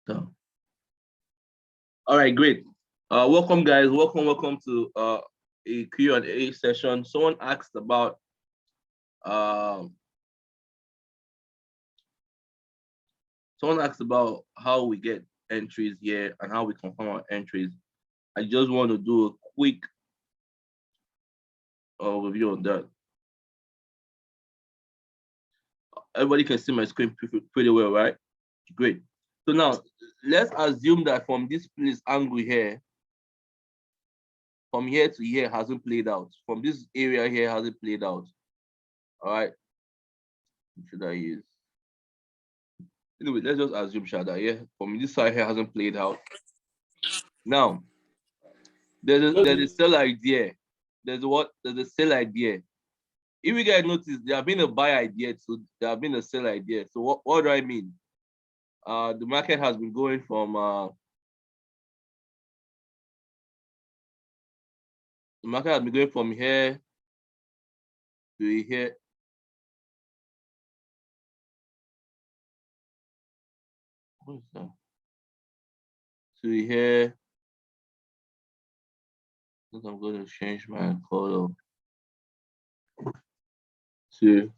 So, all right, great. Welcome, guys. Welcome to a Q&A session. Someone asked about how we get entries here and how we confirm our entries. I just want to do a quick review on that. Everybody can see my screen pretty well, right? Great. So now let's assume that from this place angle here, from here to here hasn't played out. From this area here hasn't played out. All right. What should I use? Anyway, let's just assume Shada, yeah, from this side here hasn't played out. Now, there's a sell idea. There's a sell idea. If you guys notice, there have been a buy idea, so there have been a sell idea. So what do I mean? The market has been going from here to here. What is that? To here. I think I'm going to change my color to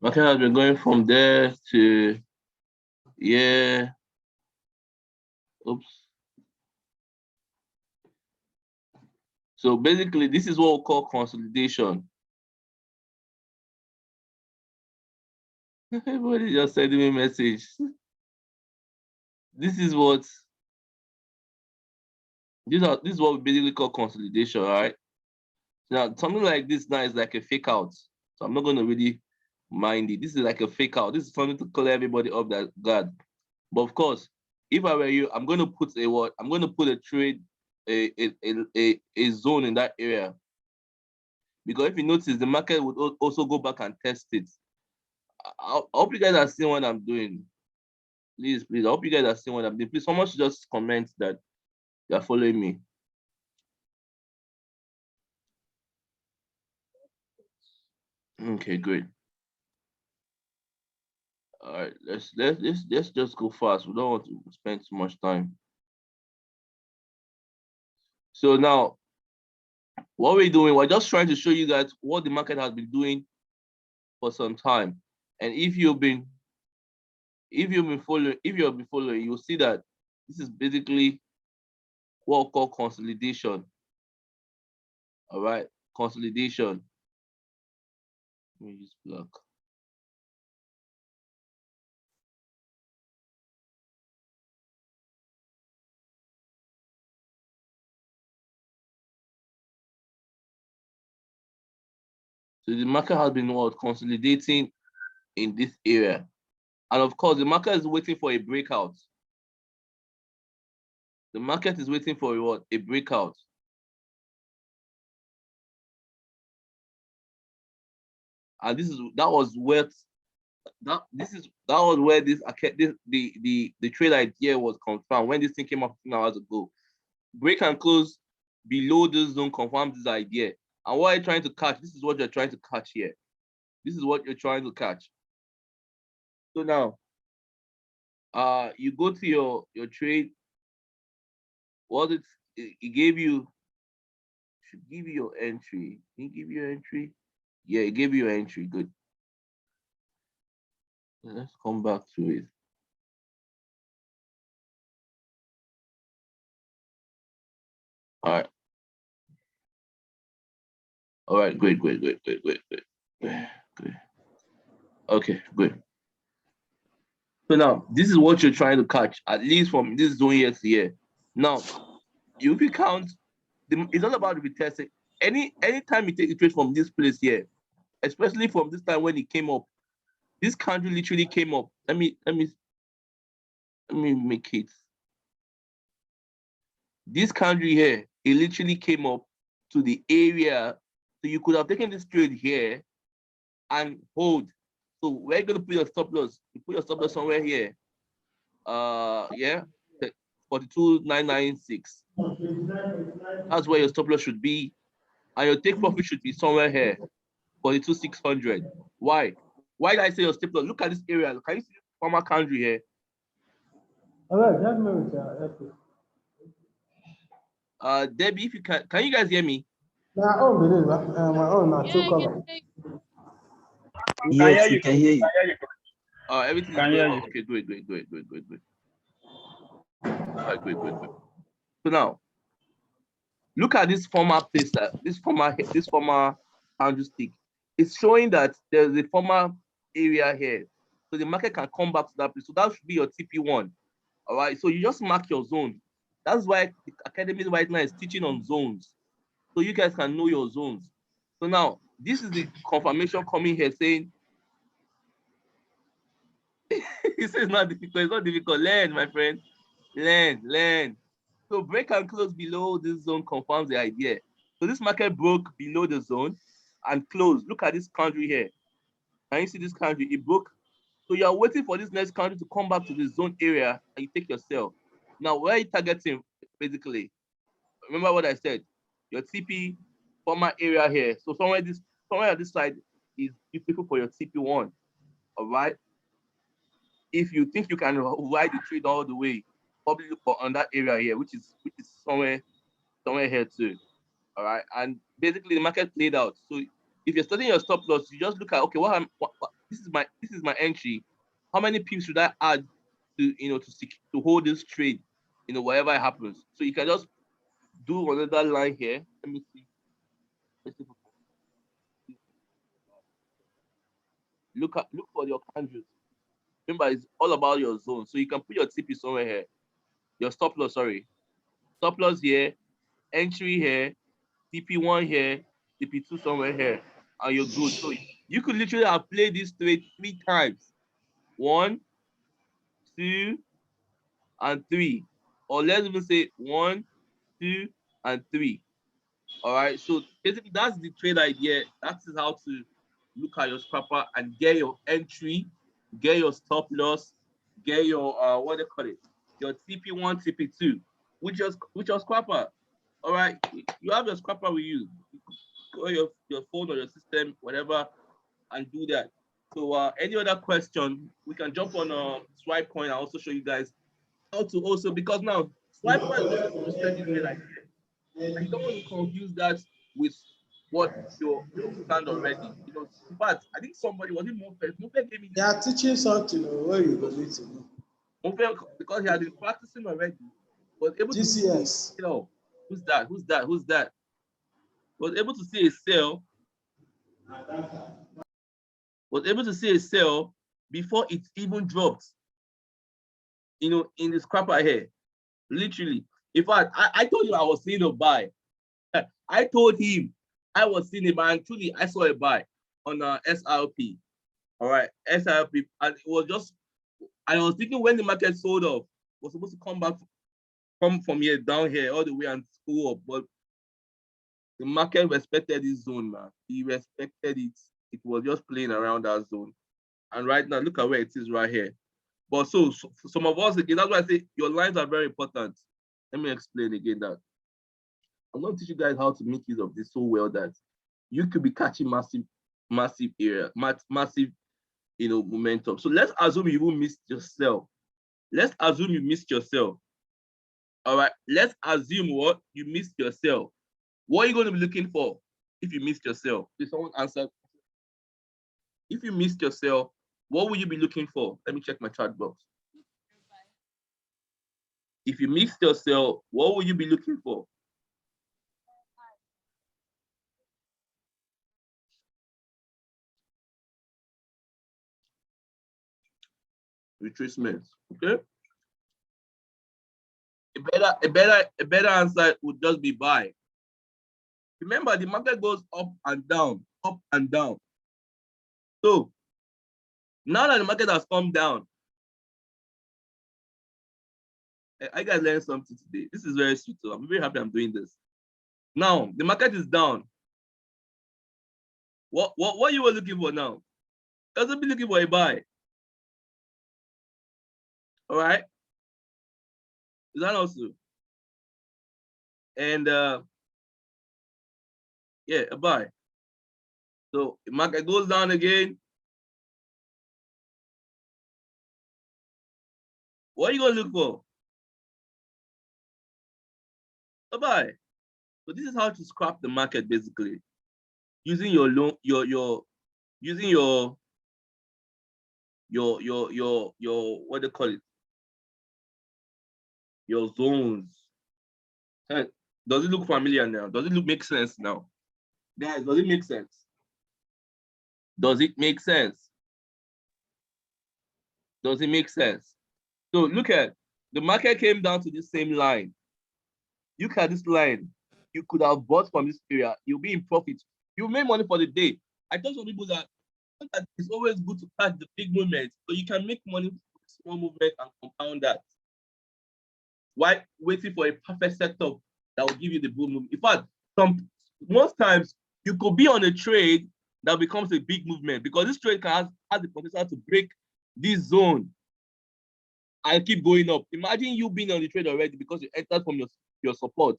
market has been going from there to here. Oops. So basically, this is what we call consolidation. Everybody just sending me a message. This is what we basically call consolidation, right? Now, something like this now is like a fake out. So I'm not going to really mind it. This is like a fake out. This is something to clear everybody up that guard. But of course, if I were you, I'm going to put a what? I'm going to put a trade, a zone in that area. Because if you notice, the market would also go back and test it. I hope you guys are seeing what I'm doing. Please, I hope you guys are seeing what I'm doing. Please, someone should just comment that you're following me. Okay, great. All right, let's just go fast. We don't want to spend too much time. So now, what we're doing, we're just trying to show you guys what the market has been doing for some time. And if you've been following, you'll see that this is basically what we call consolidation. All right, consolidation. Let me just block. So the market has been consolidating in this area. And of course, the market is waiting for a breakout. The market is waiting for what? A breakout. And that was where the trade idea was confirmed when this thing came up 15 hours ago. Break and close below this zone confirms this idea. And what are you trying to catch? This is what you're trying to catch here. This is what you're trying to catch. So now, you go to your trade. What it gave you? Should give you your entry. Can you give you your entry? Yeah, it gave you your entry. Good. Let's come back to it. All right. All right. Great. Okay. Good. So now this is what you're trying to catch, at least from this zone here to here. Now, if you count, it's all about retesting. Anytime you take a trade from this place here, especially from this time when it came up, this candle literally came up. Let me make it. This candle here, it literally came up to the area. So you could have taken this trade here and hold. So we're going to put your stop loss. You put your stop loss somewhere here. Yeah, 42,996. That's where your stop loss should be. And your take profit should be somewhere here, 42,600. Why? Why did I say your stop loss? Look at this area. Can you see the former candle here? All right, help me with your Debbie, if you can you guys hear me? my own believe my own not too cover. Yes, we can hear you. Everything is going well. Okay, good. Good. So now, look at this former place, this former candlestick. It's showing that there's a former area here. So the market can come back to that place. So that should be your TP1. All right. So you just mark your zone. That's why the academy right now is teaching on zones. So you guys can know your zones. So now, this is the confirmation coming here saying, he says it's not difficult. It's not difficult. Learn, my friend. Learn. So break and close below this zone confirms the idea. So this market broke below the zone and closed. Look at this candle here. Can you see this candle? It broke. So you are waiting for this next candle to come back to the zone area and you take your sell. Now, where are you targeting, basically? Remember what I said. Your TP former area here. So somewhere on this side is people for your TP1. All right. If you think you can ride the trade all the way, probably look for on that area here, which is somewhere here too. All right. And basically the market played out. So if you're studying your stop loss, you just look at, okay, this is my entry. How many pips should I add to to hold this trade, whatever happens. So you can just do another line here. Let me see. Look for your candles. Remember, it's all about your zone. So you can put your TP somewhere here. Your stop loss, sorry. Stop loss here, entry here, TP1 here, TP2 somewhere here, and you're good. So you could literally have played this trade 3 times. 1, 2, and 3. Or let's even say 1, 2, and 3. All right. So basically, that's the trade idea. That is how to look at your scrapper and get your entry, get your stop loss, get your what do you call it? Your TP1, TP2, which your scrapper. All right. You have your scrapper with you. Go your phone or your system, whatever, and do that. So any other question, we can jump on Swipecoin. I'll also show you guys how to also, because now Swipecoin is also to study trade idea. And you don't want to confuse that with what you understand already. In fact, I think somebody was it Mofet. Mofet gave me. They are teaching something where you go need to know. Mofet, because he had been practicing already, was able GCS. to sell. Who's that? Was able to see a sell. Was able to see a sell before it even dropped. In the scrapper here, literally. In fact, I told you I was seeing a buy. I told him I was seeing a buy, and truly I saw a buy on SRP. All right, SRP, and it was just, I was thinking when the market sold off, was supposed to come from here down here all the way and go up, but the market respected this zone, man. He respected it. It was just playing around that zone, and right now look at where it is right here. But so some of us again, that's why I say your lines are very important. Let me explain again that I'm going to teach you guys how to make use of this so well that you could be catching massive momentum. So let's assume you even missed your sell. Let's assume you missed your sell. All right. Let's assume what you missed your sell. What are you going to be looking for if you missed your sell? Did someone answer? If you missed your sell, what will you be looking for? Let me check my chat box. If you missed your sell, what will you be looking for? Retracement. Okay. A better answer would just be buy. Remember, the market goes up and down, up and down. So now that the market has come down, I guys learned something today. This is very sweet. So I'm very happy I'm doing this. Now the market is down. What you were looking for now? Doesn't be looking for a buy. All right. Is that also? And yeah, a buy. So the market goes down again. What are you gonna look for? Bye-bye. So this is how to scrap the market basically. Using your loan, using your what do you call it? Your zones. Does it look familiar now? Does it make sense now? Guys, does it make sense? Does it make sense? Does it make sense? So look at the market came down to the same line. Look at this line. You could have bought from this area. You'll be in profit. You make money for the day. I tell some people that it's always good to catch the big movement, so you can make money with small movement and compound that. Why waiting for a perfect setup that will give you the bull movement? In fact, most times you could be on a trade that becomes a big movement because this trade has the potential to break this zone and keep going up. Imagine you being on the trade already because you entered from your support.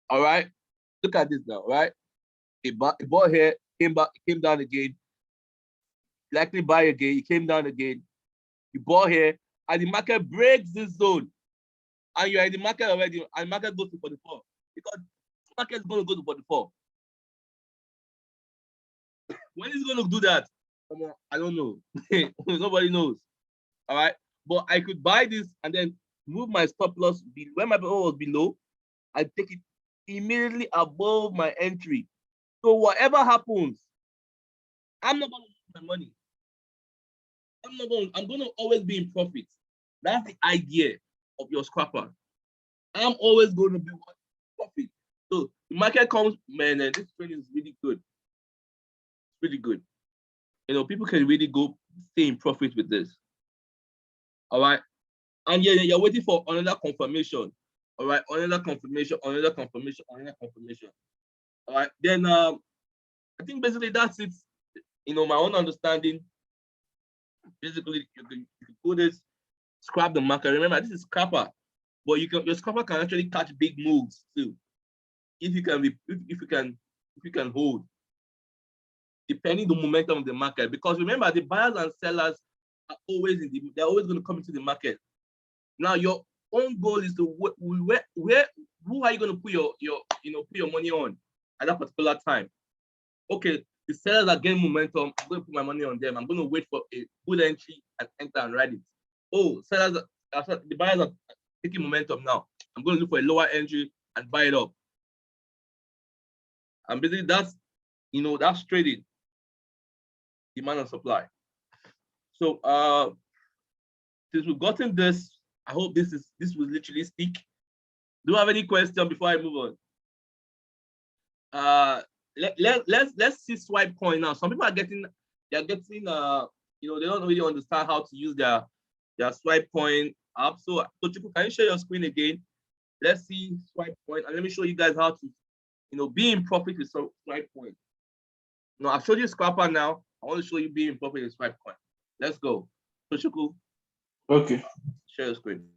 All right, look at this now, right? It bought here, came down again. Likely buy again, it came down again. You bought here, and the market breaks this zone, and you're in the market already, and the market goes to 44 because the market is going to go to 44. When is it going to do that? I don't know. Nobody knows. All right, but I could buy this and then move my stop loss when my ball was below. I take it immediately above my entry. So whatever happens, I'm not going to lose my money. I'm going to always be in profit. That's the idea of your scrapper. I'm always going to be in profit. So the market comes, man, and this trade is really good. It's really good. You know, people can really go stay in profit with this. All right. And yeah, you're waiting for another confirmation. All right, another confirmation, another confirmation, another confirmation. All right, then I think basically that's it. You know, my own understanding. Basically, you can put this, scrap the market. Remember, this is scrapper, but your scrapper can actually catch big moves too, if you can hold, depending the momentum of the market. Because remember, the buyers and sellers are always they're always going to come into the market. Now, your own goal is to who are you going to put your money on at that particular time? Okay, the sellers are getting momentum. I'm going to put my money on them. I'm going to wait for a good entry and enter and ride it. Oh, the buyers are taking momentum now. I'm going to look for a lower entry and buy it up. And basically, that's trading, demand and supply. So since we've gotten this, I hope this will literally stick. Do you have any question before I move on? Let's see Swipecoin now. Some people they're getting they don't really understand how to use their Swipecoin app. So Chiku, can you share your screen again? Let's see Swipecoin, and let me show you guys how to be in profit with Swipecoin. No, I've showed you Scalper now. I want to show you being in profit with Swipecoin. Let's go. So Chiku. Okay. Share your screen.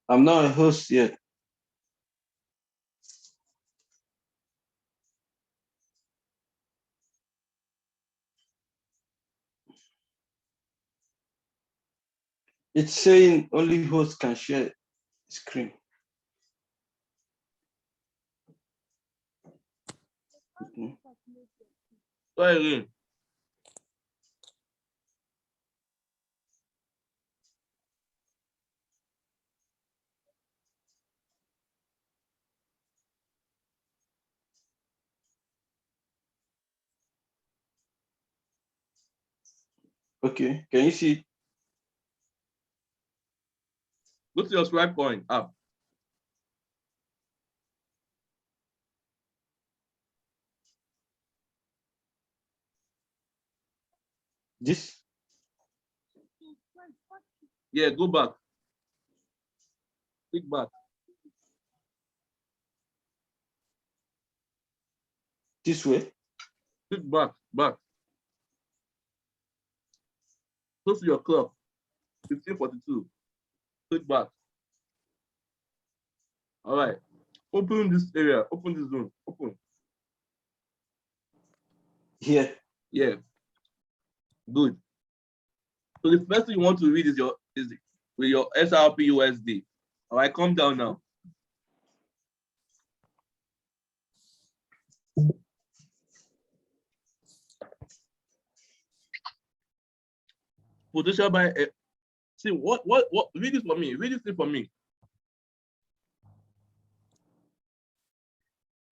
I'm not a host yet. It's saying only host can share screen. Go ahead. Okay, can you see? Go to your Swipecoin app. This? Yeah, go back. Click back. This way? Click back. Close to your clock. 1542. Click back. All right. Open this area. Open this zone. Open. Here. Yeah, good. So the first thing you want to read is with your SRP USD. All right, come down now. Potential buy. See what read this for me. Read this thing for me.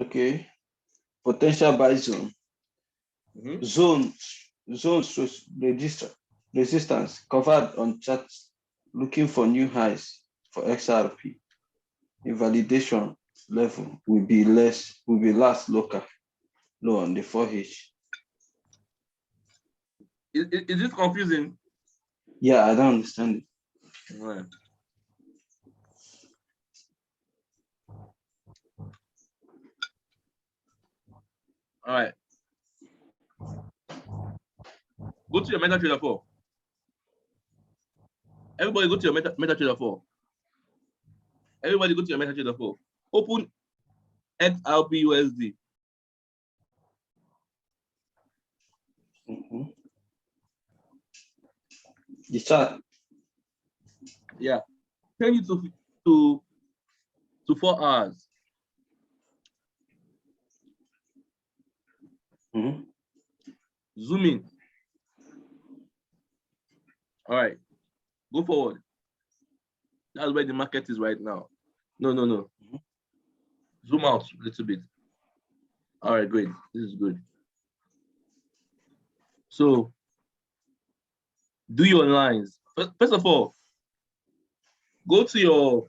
Okay. Potential buy zone. Zones resistance covered on charts looking for new highs for XRP. Invalidation level will be last low on the 4H. Is this confusing? Yeah, I don't understand it. Right. All right. Go to your MetaTrader 4. Everybody go to your MetaTrader 4. Everybody go to your MetaTrader 4. Open XRP USD. The chart. Yeah. Change it to 4 hours. Zoom in. All right. Go forward. That's where the market is right now. No. Zoom out a little bit. All right, great. This is good. So do your lines. First of all, go to your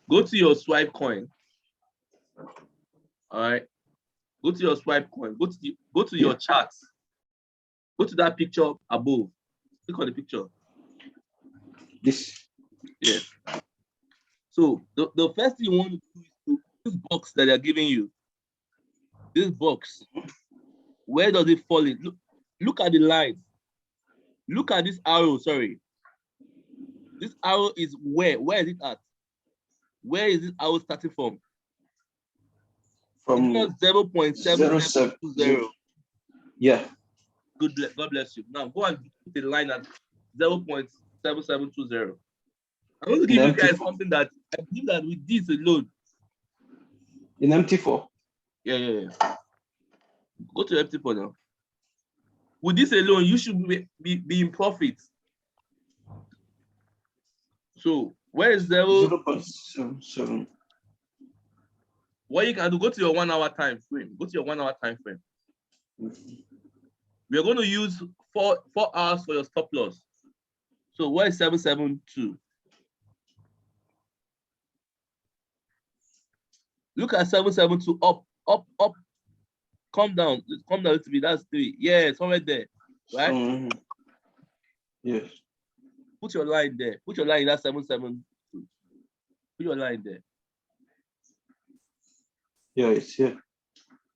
Swipecoin. All right. Go to your Swipecoin. Go to your charts. Go to that picture above. Click on the picture. This. Yeah. So the first thing you want to do is to this box that they're giving you. This box. Where does it fall in? Look at the lines. Look at this arrow. Sorry. This arrow is where? Where is it at? Where is this arrow starting from? From 0.7720. Yeah. Good. God bless you. Now go and put a line at 0.7720. I'm going to give you guys something that I believe that with this alone. In MT4. Yeah. Go to MT4 now. With this alone, you should be in profit. So where is 0.77? What you can do, go to your 1 hour time frame. Go to your 1 hour time frame. We are going to use 4 hours for your stop loss. So where is 772? Look at 772 up. Come down a little bit. That's 3. Yeah, somewhere there, right? Yes. Put your line there. Put your line in that 772. Put your line there. Yeah, it's here.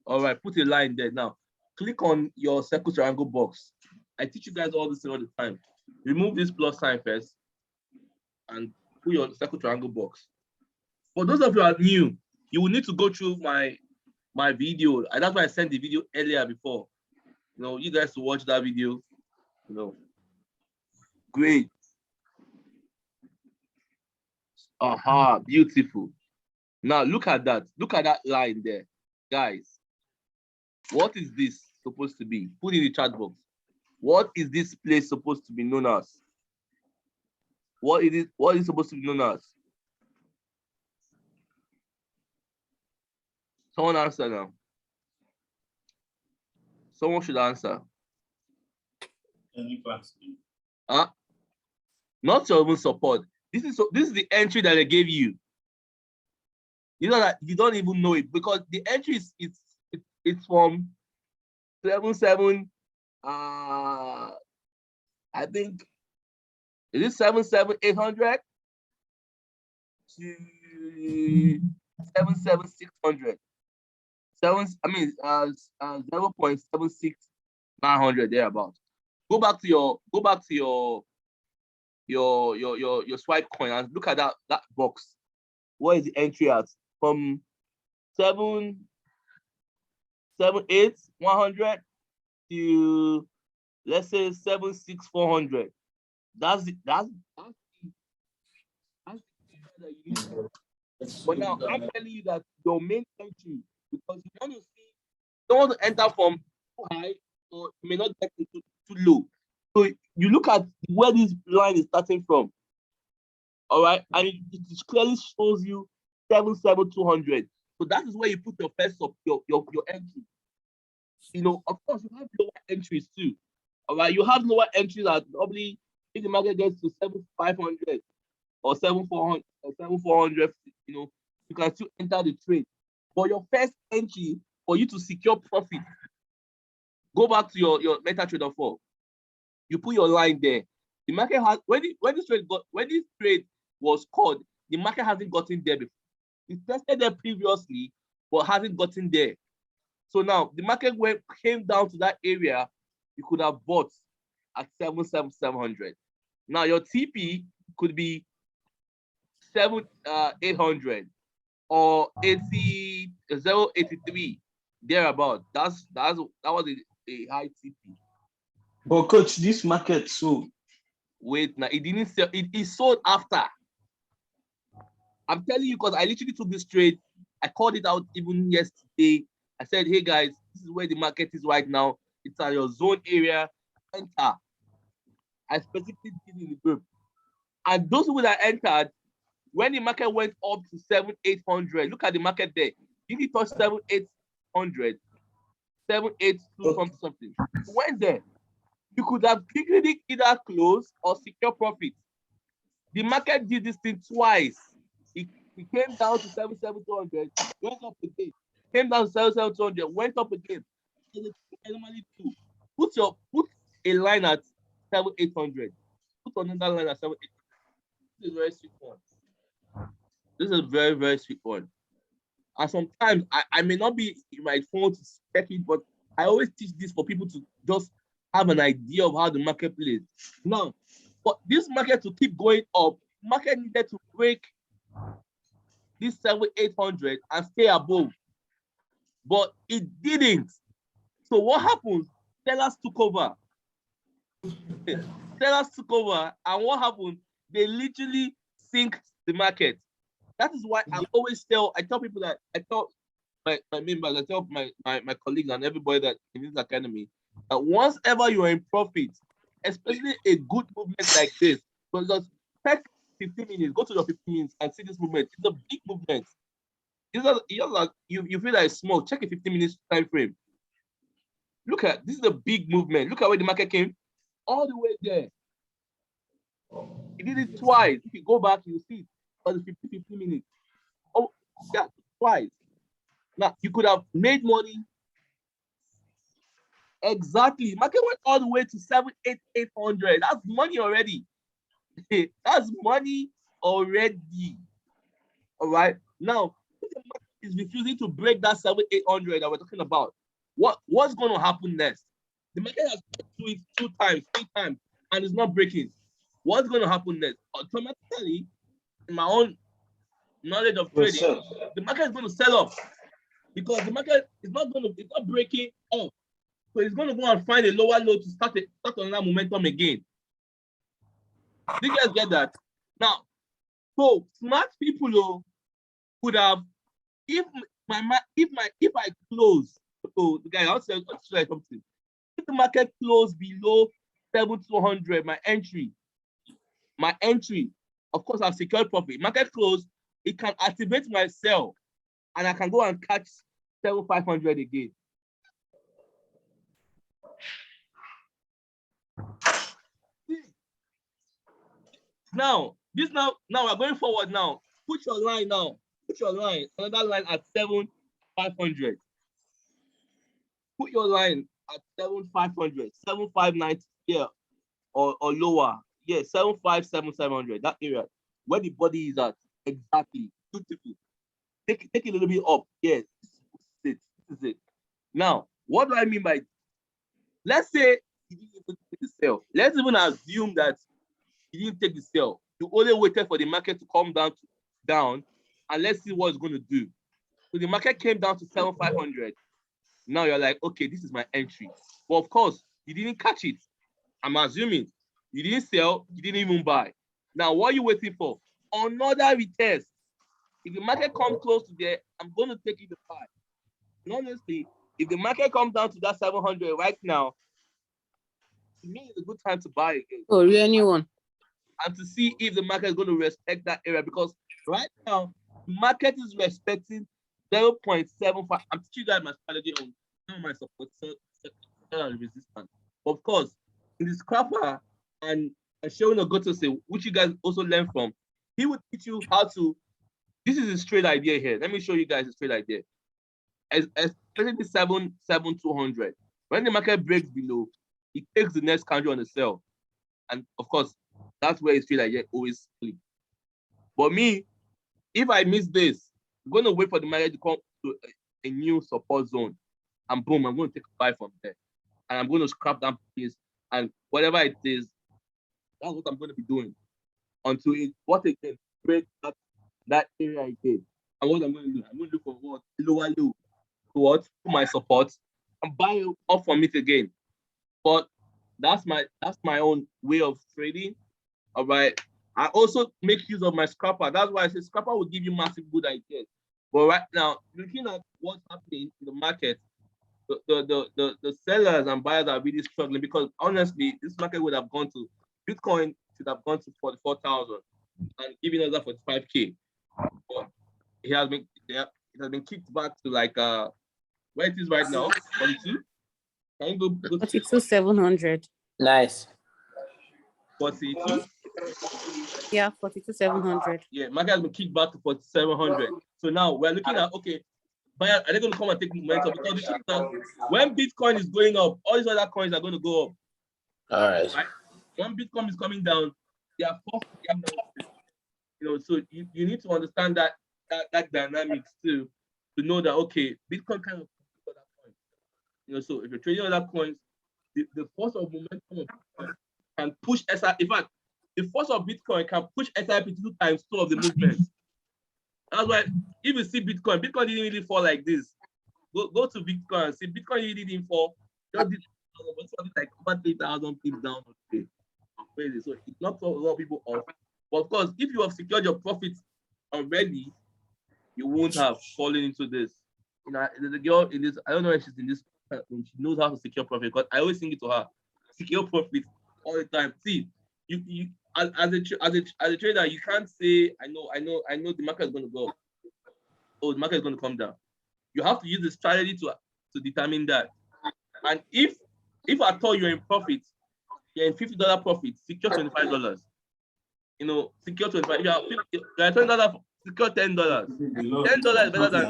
All right, put a line there. Now, click on your circle triangle box. I teach you guys all this all the time. Remove this plus sign first and put your circle triangle box. For those of you who are new, you will need to go through my video. And that's why I sent the video earlier before. You guys to watch that video. Great. Aha, beautiful. Now look at that. Look at that line there. Guys, what is this supposed to be? Put in the chat box. What is this place supposed to be known as? What is it supposed to be known as? Someone answer now. Someone should answer. Not your own support. This is the entry that I gave you. You know that you don't even know it because the entry is it's from 77. I think is it 77800 to 77600. 0.76900 thereabout. Go back to your swipe coin and look at that box. What is the entry at? From 778 100 to, let's say, 76,400. That's the that you need. But now I'm telling you that your main entry, because you want to see, you don't want to enter from too high, or you may not get into too low. So you look at where this line is starting from, all right, and it clearly shows you 77,200. So that is where you put your first of your entry. You know, of course, you have lower entries too. All right, you have lower entries that probably if the market gets to 7,500 or 7,400 or 7,400, you know, you can still enter the trade. But your first entry for you to secure profit, go back to your MetaTrader 4. You put your line there. The market has when this trade was called, the market hasn't gotten there before. It tested there previously, but hasn't gotten there. So now the market came down to that area, you could have bought at 7,700. Now your TP could be 7,800 or 0.83 thereabout. That was a high TP. But coach, this market sold. Wait, now it didn't sell. It sold after. I'm telling you because I literally took this trade. I called it out even yesterday. I said, hey guys, this is where the market is right now. It's at your zone area. Enter. I specifically did in the group. And those people that entered, when the market went up to 7,800, look at the market there. If you touch 7,800, 7,820 something, went there. You could have quickly either close or secure profit. The market did this thing twice. It came down to 7,700, went up again. Came down to 7,700, went up again. Normally do. Put a line at 7,800. Put another line at 7,800. This is a very sweet one. This is a very, very sweet one. And sometimes I may not be in my phone to check it, but I always teach this for people to just have an idea of how the market plays. Now, for this market to keep going up, market needed to break this 7,800 and stay above. But it didn't. So what happened? Sellers took over. Sellers took over, and what happened? They literally sink the market. That is why I tell people that I tell my members, I tell my colleagues and everybody that in this academy that once ever you're in profit, especially a good movement like this, because take 15 minutes, go to your 15 minutes and see this movement. It's a big movement. It's just like you feel like it's small. Check a 15 minutes time frame. Look at this is a big movement. Look at where the market came, all the way there. He did it twice. If you go back, you see it for the 15 minutes. Oh, yeah, twice. Now you could have made money. Exactly. Market went all the way to 7,800. That's money already. That's money already. All right. Now, if the market is refusing to break that 7,800 that we're talking about, what's going to happen next? The market has to do it 2 times, 3 times, and it's not breaking. What's going to happen next? Automatically, in my own knowledge of trading, the market is going to sell off because the market is it's not breaking off. So it's going to go and find a lower low to start another momentum again. Do you guys get that? Now, so smart people could have, if I close, so the guy, I'll say something. If the market closed below 7,200, my entry, of course, I've secured profit. Market close, it can activate my sell, and I can go and catch 7,500 again. Now we're going forward now. Put your line now. Put your line, another line at 7,500. Put your line at 7,500, 7,590 here or lower. Yeah, 7,577, that area where the body is at. Exactly. Beautiful. Take it a little bit up. Yes, this is it. Now, what do I mean by? Let's say you didn't even take the sell. Let's even assume that you didn't take the sell. You only waited for the market to come down, and let's see what it's going to do. So the market came down to 7,500. Now you're like, okay, this is my entry. But of course, you didn't catch it. I'm assuming you didn't sell, you didn't even buy. Now, what are you waiting for? Another retest. If the market comes close to there, I'm going to take it to buy. And honestly, if the market comes down to that 700 right now, to me, it's a good time to buy again. Oh, anyone? And to see if the market is going to respect that area, because right now, the market is respecting 0.75. I'm teaching you guys my strategy on my support and resistance. Of course, in the scrapper and showing a go to say, which you guys also learn from, he would teach you how to. This is a straight idea here. Let me show you guys a straight idea. Especially the 7,200. When the market breaks below, it takes the next candle on the sell. And of course, that's where it's straight idea always sleep. But me, if I miss this, I'm going to wait for the market to come to a new support zone. And boom, I'm going to take a buy from there. And I'm going to scrap that piece. And whatever it is, that's what I'm going to be doing. Until it, what again, break that area again. And what I'm going to do, I'm going to look for what? Lower low. To my support and buy off from it again. But that's my own way of trading. All right. I also make use of my scrapper. That's why I say scrapper will give you massive good ideas. But right now, looking at what's happening in the market, the sellers and buyers are really struggling, because honestly, this market would have gone to Bitcoin should have gone to 44,000 and giving us that 45K. But it has been kicked back to like where it is right now, 42. Can you go 42,700. Nice. 42? Yeah, 42,700. Yeah, market has been kicked back to 4,700. So now we're looking at, okay, buyers, are they going to come and take momentum? Because the truth is that when Bitcoin is going up, all these other coins are going to go up. All right. When Bitcoin is coming down, they are forced to come down. You know, so you need to understand that dynamics too, to know that, okay, Bitcoin kind of other coins. You know, so if you're trading other coins, the force of momentum of Bitcoin can push SI. In fact, the force of Bitcoin can push SIP 2 times 2 of the movement. That's why if you see Bitcoin didn't really fall like this. Go to Bitcoin and see Bitcoin really didn't fall. Just did like over 3,000 pips down. Okay. Crazy. So it knocks a lot of people off. But of course, if you have secured your profits already, you won't have fallen into this. You know, the girl in this, I don't know if she's in this, when she knows how to secure profit, because I always sing it to her. Secure profit all the time. See, you as a trader, you can't say, I know the market is going to go. Oh, the market is going to come down. You have to use the strategy to determine that. And if at all you're in profit, you're in $50 profit, secure $25. You know, secure 25. You're $20, secure $10. $10 is better than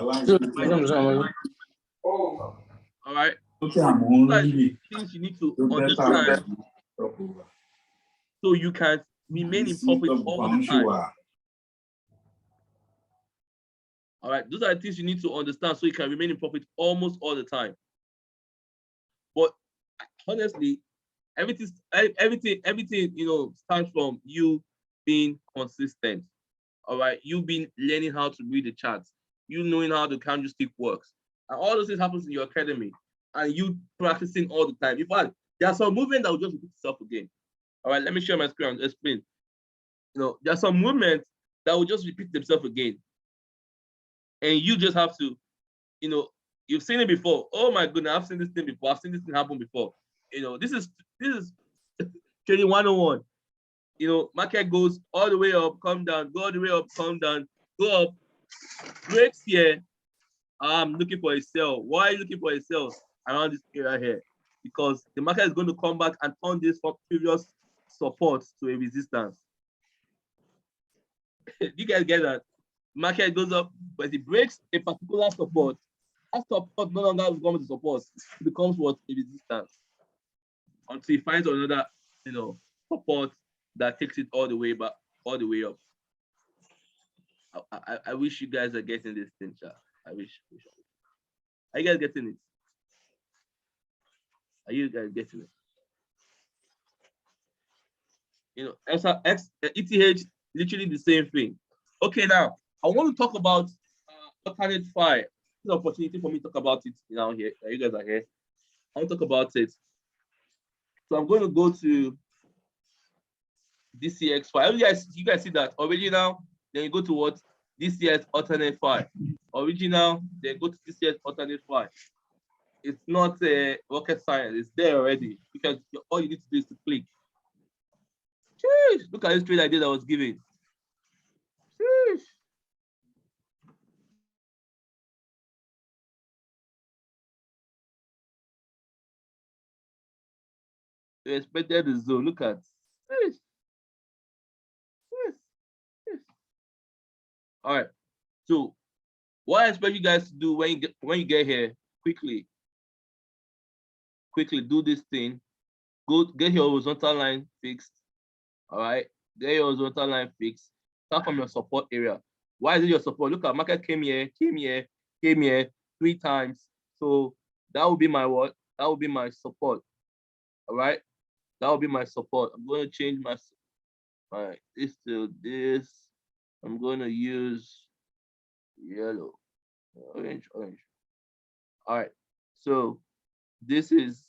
all right. Things you need to understand so you can remain in profit all the time. All right, those are the things you need to understand so you can remain in profit almost all the time. But honestly, everything, you know, starts from you being consistent. All right, you been learning how to read the charts, you knowing how the candlestick works, and all those things happens in your academy, and you practicing all the time. In fact, there's some movement that will just repeat itself again. All right, let me share my screen and explain. You know, there's some movements that will just repeat themselves again, and you just have to, you know, you've seen it before. Oh my goodness, I've seen this thing before. I've seen this thing happen before. You know, this is trading 101. You know, market goes all the way up, come down, go all the way up, come down, go up, breaks here. I'm looking for a sell. Why are you looking for a sell around this area here? Because the market is going to come back and turn this from previous support to a resistance. You guys get that? Market goes up, but it breaks a particular support. That support no longer becomes a support. It becomes what? A resistance. Until it finds another, you know, support that takes it all the way back, all the way up. I wish you guys are getting this thing, chat. I wish. Are you guys getting it? Are you guys getting it? You know, ETH, literally the same thing. Okay, now I want to talk about alternate file. an opportunity for me to talk about it now here. You guys are here. I want to talk about it. So I'm going to go to DCX file. You guys see that original, then you go to what? DCX alternate file. Original, then go to DCX alternate file. It's not a rocket science, it's there already. Because all you need to do is to click. Sheesh, look at this trade idea that I was giving. Sheesh. They expected the zone. Look at. Sheesh. Sheesh. Sheesh. All right. So what I expect you guys to do when you get here, quickly do this thing. Go get your horizontal line fixed. All right, get your horizontal line fixed. Start from your support area. Why is it your support? Look at market came here 3 times. So that would be my what? That would be my support. All right, that would be my support. I'm going to change my this to this. I'm going to use yellow, orange. All right, so this is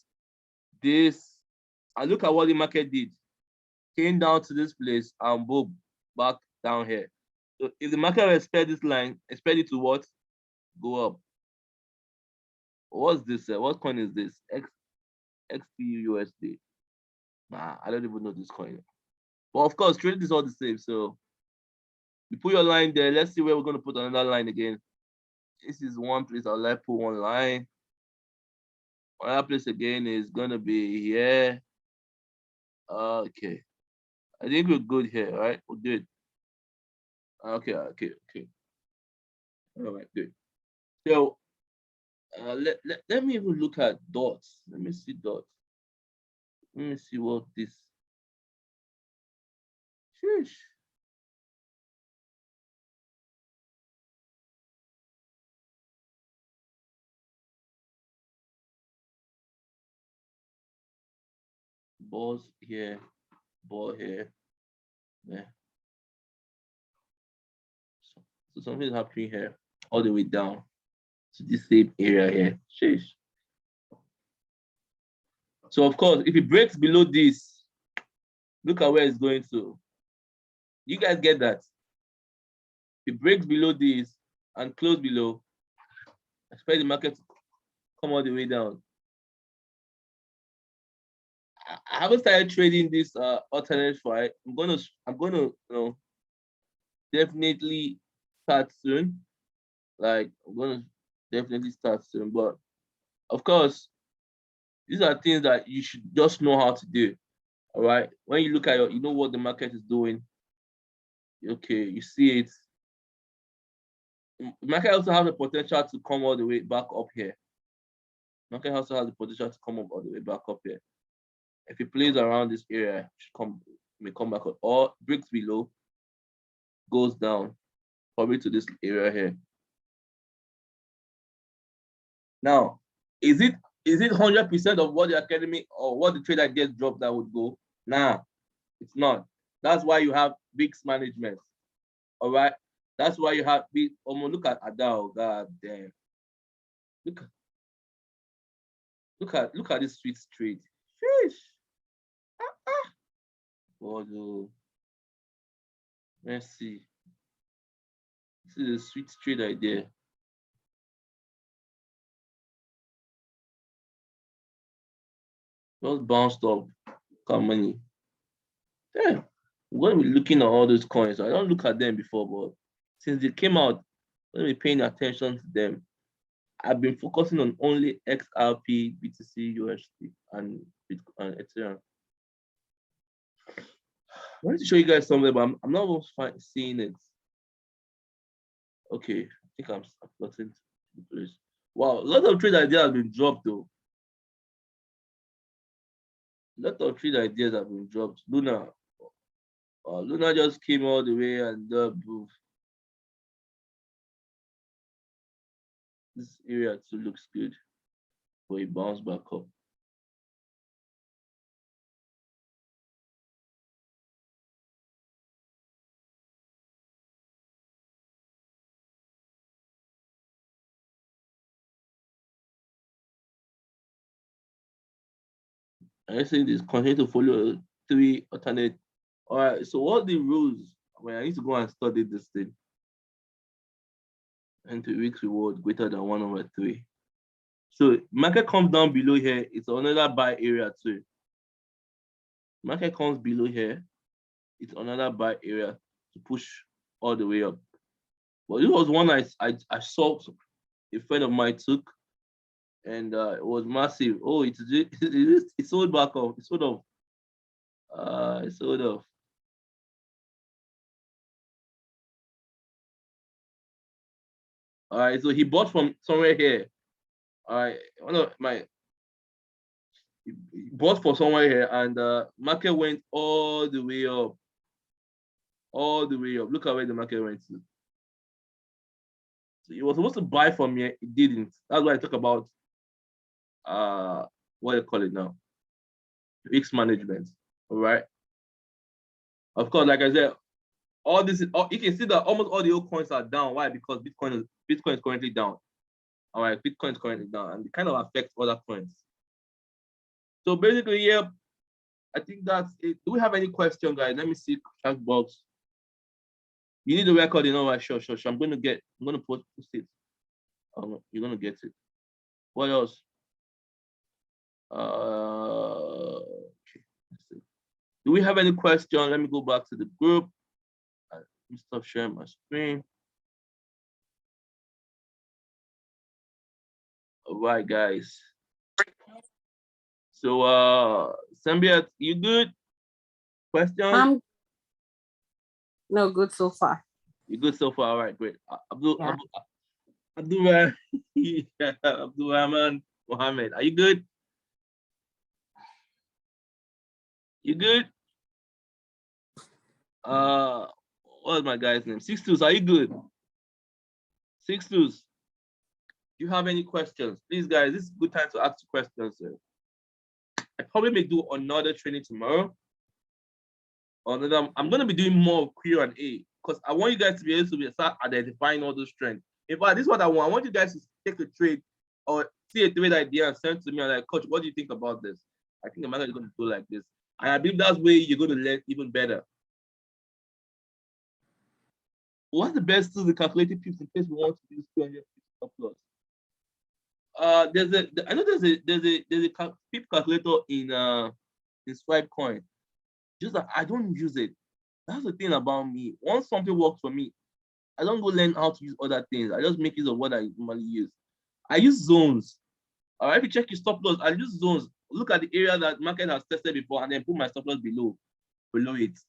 this. I look at what the market did. Came down to this place and boom, back down here. So if the market expect this line, expect it to what? Go up. What's this? What coin is this? XPUSD. Nah, I don't even know this coin. But of course, trading is all the same. So you put your line there. Let's see where we're going to put another line again. This is one place I'll like put one line. Another place again is going to be here. Okay. I think we're good here, right? We're good. Okay. All right, good. So let me even look at dots. Let me see dots. Let me see what this. Sheesh. Balls here, ball here. Yeah. So something's happening here, all the way down to this same area here. Sheesh. So of course, if it breaks below this, look at where it's going to. You guys get that? If it breaks below this and close below, expect the market to come all the way down. I haven't started trading this alternate fight. I'm gonna definitely start soon. Like I'm gonna definitely start soon. But of course, these are things that you should just know how to do. All right. When you look at you know what the market is doing. Okay, you see it. The market also has the potential to come all the way back up here. Market also has the potential to come up all the way back up here. If it plays around this area, may come back up or breaks below, goes down, probably to this area here. Now, is it 100% of what the academy or what the trader gets dropped that would go? Nah, it's not. That's why you have big management. All right. That's why you have big. Look at Adao. God damn. Look at this sweet street. Sheesh. God, oh. Let's see. This is a sweet trade idea. Just bounced up. How many? Yeah. I'm going to be looking at all those coins. I don't look at them before, but since they came out, I'm going to be paying attention to them. I've been focusing on only XRP, BTC, USD, and Bitcoin and Ethereum. I wanted to show you guys something, but I'm not even seeing it. Okay, I think I'm plotting the place. Wow, a lot of trade ideas have been dropped though. A lot of trade ideas have been dropped. Luna just came all the way and this area too looks good, but it bounced back up. I say this continue to follow 3 alternate. All right. So what the rules? Well, I need to go and study this thing. And 2 weeks reward greater than 1/3. So market comes down below here. It's another buy area too. Market comes below here. It's another buy area to push all the way up. But this was one I saw a friend of mine took, and it was massive. Oh, it sold back off. It sold off. It sold off. All right, so he bought from somewhere here. All right, one of my he bought for somewhere here, and market went all the way up, all the way up. Look at where the market went to. So he was supposed to buy from here, it didn't. That's why I talk about what do you call it now? Risk management. All right. Of course, like I said, all this is you can see that almost all the old coins are down. Why? Because Bitcoin is currently down. All right, Bitcoin is currently down, and it kind of affects other coins. So basically, yeah, I think that's it. Do we have any question, guys? Let me see chat box. You need the record, you know, right? Sure. I'm gonna post it. You're gonna get it. What else? Okay. Let's see. Do we have any question? Let me go back to the group. Let me stop sharing my screen. All right, guys. So, Sambia, you good? Questions? No, good so far. You good so far? All right, great. Abdul Rahman Mohammed, are you good? You good? What's my guy's name? 62s, are you good? 62s. Do you have any questions? Please, guys, this is a good time to ask questions. I probably may do another training tomorrow. I'm gonna be doing more Q&A because I want you guys to be able to start identifying all those trends. In fact, this is what I want. I want you guys to take a trade or see a trade idea and send to me. I'm like, Coach, what do you think about this? I think the market is going to do like this. And I believe that's where you're going to learn even better. What's the best tool to calculate pips in case we want to use 200 stop loss? I know there's a pip calculator in Swipecoin. Just that I don't use it. That's the thing about me. Once something works for me, I don't go learn how to use other things. I just make use of what I normally use. I use zones. All right, if you check your stop loss, I use zones. Look at the area that market has tested before, and then put my stop loss below it.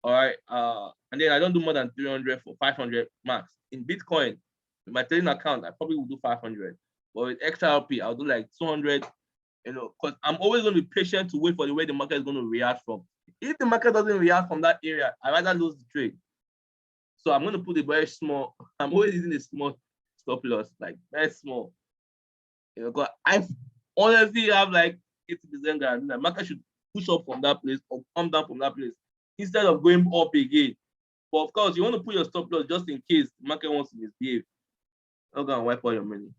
All right. And then I don't do more than 300 for 500 max. In Bitcoin, in my trading account, I probably will do 500. But with XRP, I'll do like 200. You know, because I'm always going to be patient to wait for the way the market is going to react from. If the market doesn't react from that area, I rather lose the trade. So I'm going to put a very small. I'm always using a small stop loss, like very small. You know, because I honestly have like 80% guarantee that market should push up from that place or come down from that place instead of going up again. But of course, you want to put your stop loss just in case the market wants to misbehave. Not going to wipe all your money.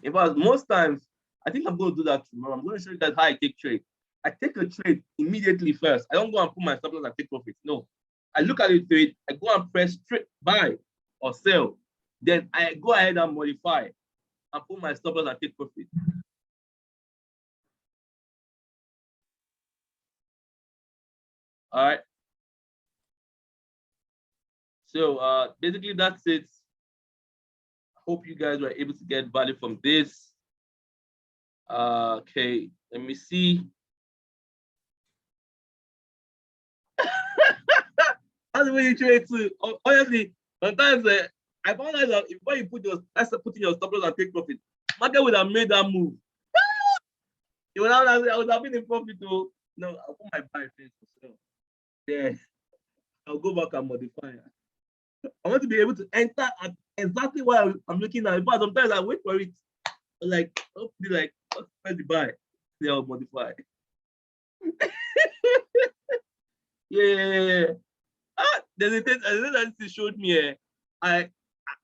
In fact, most times, I think I'm going to do that tomorrow. I'm going to show you guys how I take trade. I take a trade immediately first. I don't go and put my stop loss and take profit. No. I look at the trade, I go and press straight buy or sell. Then I go ahead and modify and put my stop loss and take profit. All right. So basically that's it. Hope you guys were able to get value from this. Okay, let me see. That's the way you trade too. Honestly, sometimes I found out that if when you put your stop loss and take profit, market would have made that move. I would have been in profit too. No, I'll put my buy first for sale. Then I'll go back and modify. I want to be able to enter at exactly what I'm looking at. But sometimes I wait for it. Like, hopefully, like, press the buy. Then I'll modify. Yeah. There's a thing that showed me. I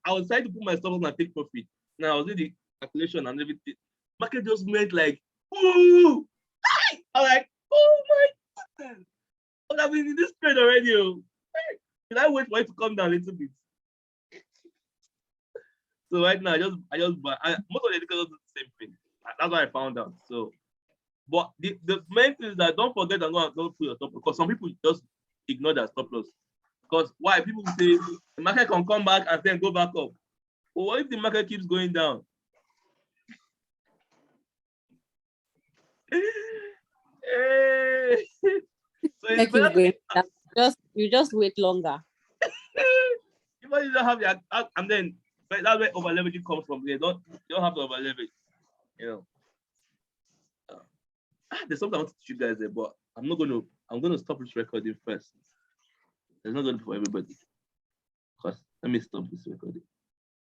was trying to put my stop loss and take profit. Now I was doing the calculation and everything. Market just went like, ooh. I'm like, oh my goodness. I've been in this trade already. Oh. Can I wait for it to come down a little bit? So right now, I just buy. Most of the educators do the same thing. That's what I found out. So, but the main thing is that don't forget and don't put your stop loss because some people just ignore their stop loss. Because why people say the market can come back and then go back up. But what if the market keeps going down? So it's better Going down. You just wait longer. Even you don't have your and then that's where over leveraging comes from. You don't have to over leverage, you know. There's something I want to teach you guys there, but I'm gonna stop this recording first. It's not going to be for everybody. Because let me stop this recording.